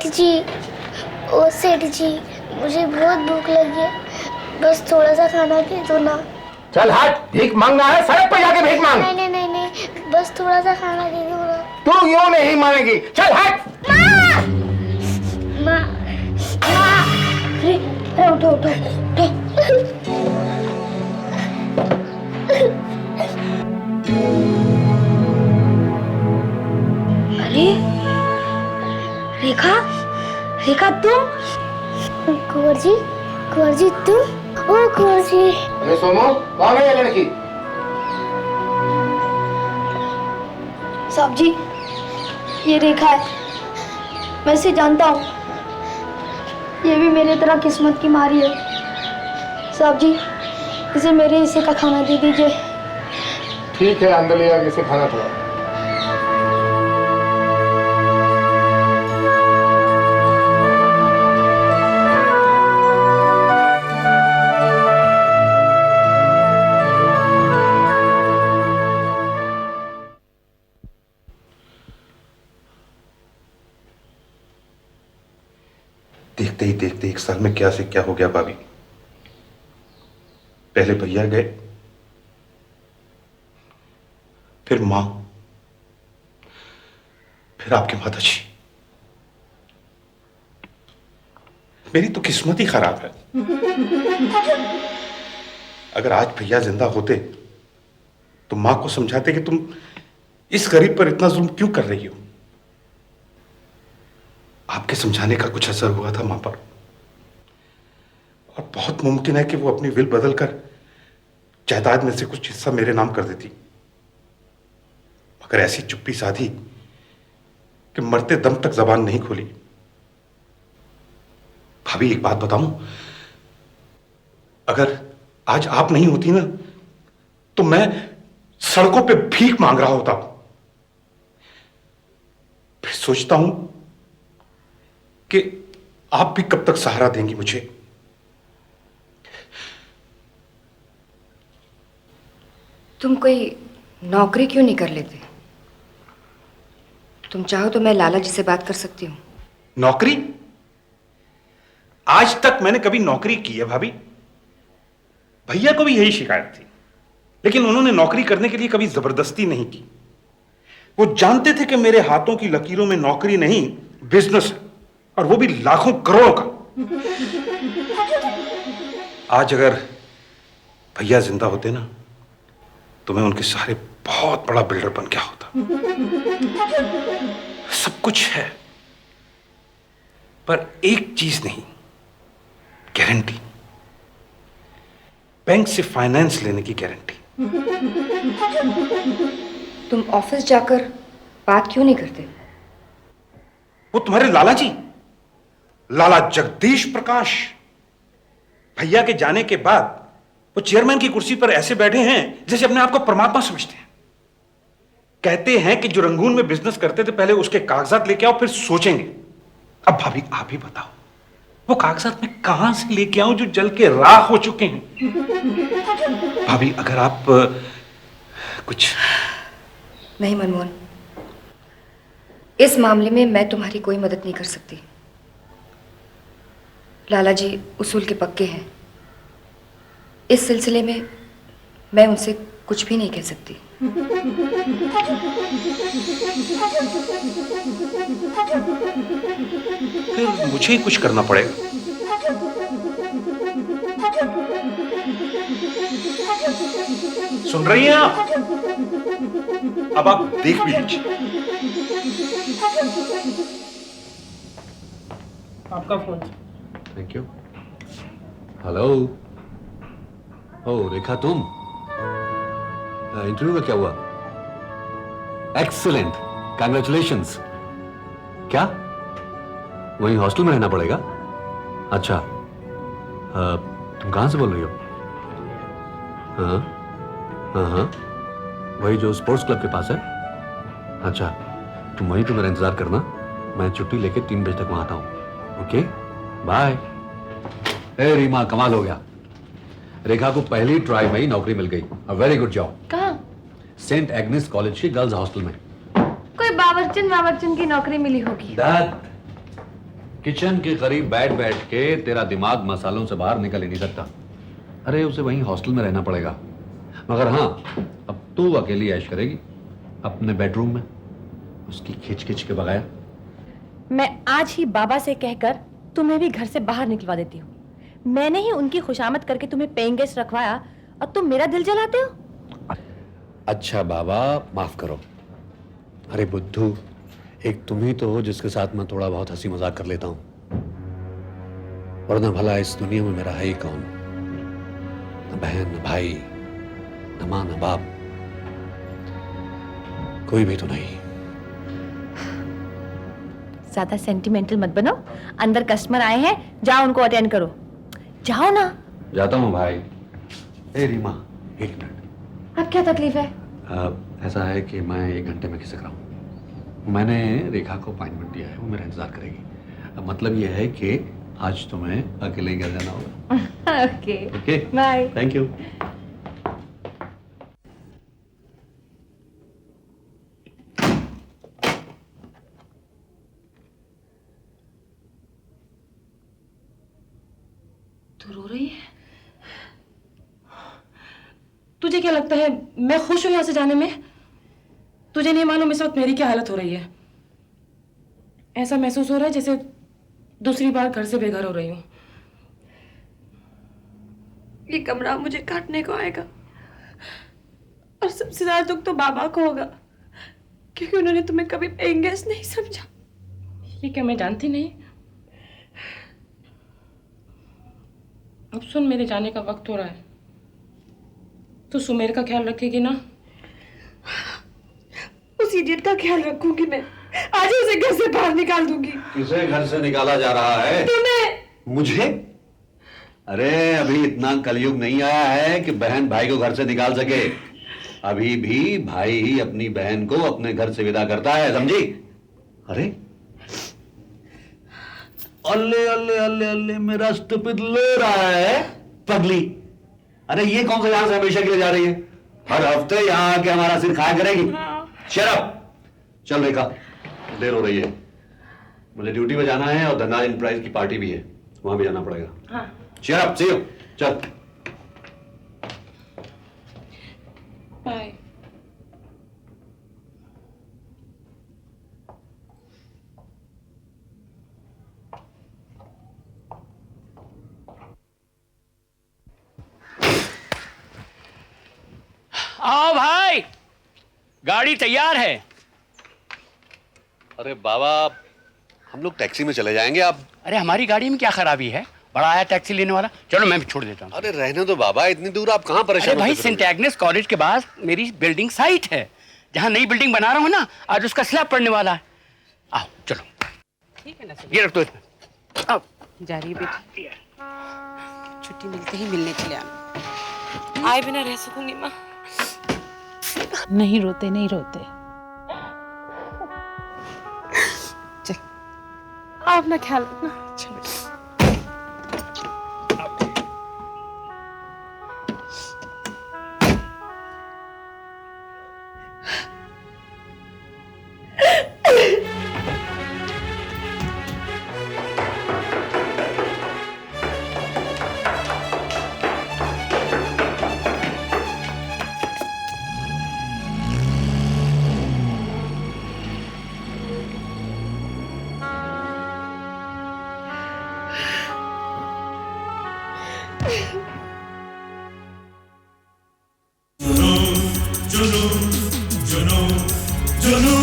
जी, ओ सेठ जी, मुझे बहुत भूख लगी है, बस थोड़ा सा खाना दे दो ना। चल हट, भीख मांगना है, सड़क पे जाके भीख मांग। नहीं नहीं नहीं नहीं, बस थोड़ा सा खाना दे दो ना। तू यूं नहीं मानेगी, चल हट। माँ, माँ, अरे उठो उठो उठो। अरे रेखा, रेखा तुम? कुंवर जी तुम? ओ कुंवर जी। अरे सोमू, कौन है ये लड़की? साहब जी, ये रेखा है, मैं इसे जानता हूँ, ये भी मेरे तरह किस्मत की मारी है। साहब जी, इसे मेरे हिस्से का खाना दे दीजिए। ठीक है, अंदर ले जाके इसे खाना खिलाओ। देखते ही देखते 1 साल में क्या से क्या हो गया भाभी। पहले भैया गए, फिर मां, फिर आपके माताजी। मेरी तो किस्मत ही खराब है। अगर आज भैया जिंदा होते तो मां को समझाते कि तुम इस गरीब पर इतना जुल्म क्यों कर रही हो। आपके समझाने का कुछ असर हुआ था मां पर, और बहुत मुमकिन है कि वो अपनी विल बदलकर जायदाद में से कुछ हिस्सा मेरे नाम कर देती, मगर ऐसी चुप्पी साधी कि मरते दम तक जबान नहीं खोली। भाभी एक बात बताऊं, अगर आज आप नहीं होती ना तो मैं सड़कों पे भीख मांग रहा होता। फिर सोचता हूं कि आप भी कब तक सहारा देंगी मुझे। तुम कोई नौकरी क्यों नहीं कर लेते? तुम चाहो तो मैं लाला जी से बात कर सकती हूँ। नौकरी? आज तक मैंने कभी नौकरी की है भाभी? भैया को भी यही शिकायत थी, लेकिन उन्होंने नौकरी करने के लिए कभी जबरदस्ती नहीं की। वो जानते थे कि मेरे हाथों की लकीरों में नौकरी नहीं, बिजनेस है, और वो भी लाखों करोड़ों का। आज अगर भैया जिंदा होते ना तो मैं उनके सहारे बहुत बड़ा बिल्डर बन गया होता। सब कुछ है, पर एक चीज नहीं, गारंटी। बैंक से फाइनेंस लेने की गारंटी। तुम ऑफिस जाकर बात क्यों नहीं करते? वो तुम्हारे लाला जी, लाला जगदीश प्रकाश, भैया के जाने के बाद वो चेयरमैन की कुर्सी पर ऐसे बैठे हैं जैसे अपने आप को परमात्मा समझते हैं। कहते हैं कि जो रंगून में बिजनेस करते थे पहले उसके कागजात लेके आओ फिर सोचेंगे। अब भाभी आप ही बताओ, वो कागजात मैं कहां से लेके आऊं जो जल के राख हो चुके हैं। भाभी अगर आप कुछ। नहीं मनमोहन, इस मामले में मैं तुम्हारी कोई मदद नहीं कर सकती। लाला जी उसूल के पक्के हैं। इस सिलसिले में मैं उनसे कुछ भी नहीं कह सकती। फिर मुझे ही कुछ करना पड़ेगा। सुन रही हैं आप? अब आप देख भी लीजिए। आपका फोन। Thank you. हेलो। ओ रेखा, तुम? इंटरव्यू का क्या हुआ? Excellent, congratulations. क्या वहीं हॉस्टल में रहना पड़ेगा? अच्छा, तुम कहां से बोल रही हो? हाँ हाँ हाँ, वही जो स्पोर्ट्स क्लब के पास है। अच्छा, तुम वहीं पे मेरा इंतजार करना, मैं छुट्टी लेके 3 बजे तक वहां आता हूं। Okay, bye. ए रीमा, कमाल हो गया, रेखा को पहली ट्राई में ही नौकरी मिल गई। Very good job. कहाँ? सेंट एग्नेस कॉलेज की गर्ल्स हॉस्टल में। कोई बावर्चन की नौकरी मिली होगी। किचन के करीब बैठ बैठ के तेरा दिमाग मसालों से बाहर निकल ही नहीं सकता। अरे उसे वहीं हॉस्टल में रहना पड़ेगा। मगर हाँ, अब तू अकेली ऐश करेगी अपने बेडरूम में, उसकी खिंच खिंच के बगैर। मैं आज ही बाबा से कहकर तुम्हें भी घर से बाहर निकलवा देती हूँ। मैंने ही उनकी खुशामद करके तुम्हें पेइंग गेस्ट रखवाया और तुम मेरा दिल जलाते हो। अच्छा बाबा, माफ करो। अरे बुद्धू, एक तुम ही तो हो जिसके साथ मैं थोड़ा बहुत हंसी मजाक कर लेता हूं, वरना भला इस दुनिया में मेरा है ही कौन? न बहन, न भाई, न मां, न बाप, कोई भी तो नहीं। ज्यादा सेंटिमेंटल मत बनो। अंदर कस्टमर आए हैं, जाओ उनको अटेंड करो। जाओ ना। जाता हूँ भाई। ए रीमा, एक मिनट। अब क्या तकलीफ है? ऐसा है कि मैं 1 घंटे में खिसक रहा हूँ। मैंने रेखा को अपॉइंटमेंट दिया है, वो मेरा इंतजार करेगी। अब मतलब यह है कि आज तुम्हें अकेले ही घर जाना होगा। Okay okay, bye. Thank you. तू रो रही है? तुझे क्या लगता है मैं खुश हूं यहां से जाने में? तुझे नहीं मालूम इस वक्त मेरी क्या हालत हो रही है। ऐसा महसूस हो रहा है जैसे दूसरी बार घर से बेघर हो रही हूं। ये कमरा मुझे काटने को आएगा और सबसे ज्यादा दुख तो बाबा को होगा, क्योंकि उन्होंने तुम्हें कभी पेइंग गेस्ट नहीं समझा। ये क्या मैं जानती नहीं? अब सुन, मेरे जाने का वक्त हो रहा है। तो सुमेर का ख्याल रखेगी ना? उस इडियट का ख्याल रखूंगी मैं। आज ही उसे घर से बाहर निकाल दूंगी। किसे घर से निकाला जा रहा है? तुम्हें। मुझे? अरे अभी इतना कलयुग नहीं आया है कि बहन भाई को घर से निकाल सके। अभी भी भाई ही अपनी बहन को अपने घर से विदा करता है, समझी? अरे अल्ले अल्ले अल्ले अल्ले, मेरा स्टूपिड ले रहा है पगली। अरे ये कौन सा यहां से हमेशा के लिए जा रही है? हर हफ्ते यहां आके हमारा सिर खाया करेगी। Shut up. चल रेखा, देर हो रही है, मुझे ड्यूटी पे जाना है और धनराज एंटरप्राइज की पार्टी भी है, वहां भी जाना पड़ेगा। हाँ। Shut up, see you. चल। बाय। आओ भाई, गाड़ी तैयार है। अरे बाबा, हम लोग टैक्सी में चले जाएंगे। आप? अरे हमारी गाड़ी में क्या खराबी है? बड़ा आया टैक्सी लेने वाला। चलो मैं भी छोड़ देता हूँ। अरे रहने दो बाबा, इतनी दूर आप कहाँ परेशान अरे भाई, होते सेंट फिरोगे? एग्नेस कॉलेज के पास मेरी बिल्डिंग साइट है, जहाँ नई बिल्डिंग बना रहा हूँ ना, आज उसका स्लैब पड़ने वाला है। आओ चलो। ठीक है ना, ये रख दो इसमें। आओ। जा रही है बेटी, छुट्टी मिलते ही मिलने चले आना। आए बिना रह सकूंगी माँ? नहीं रोते, नहीं रोते। चल, आप अपना ख्याल रखना। चलो। जुनू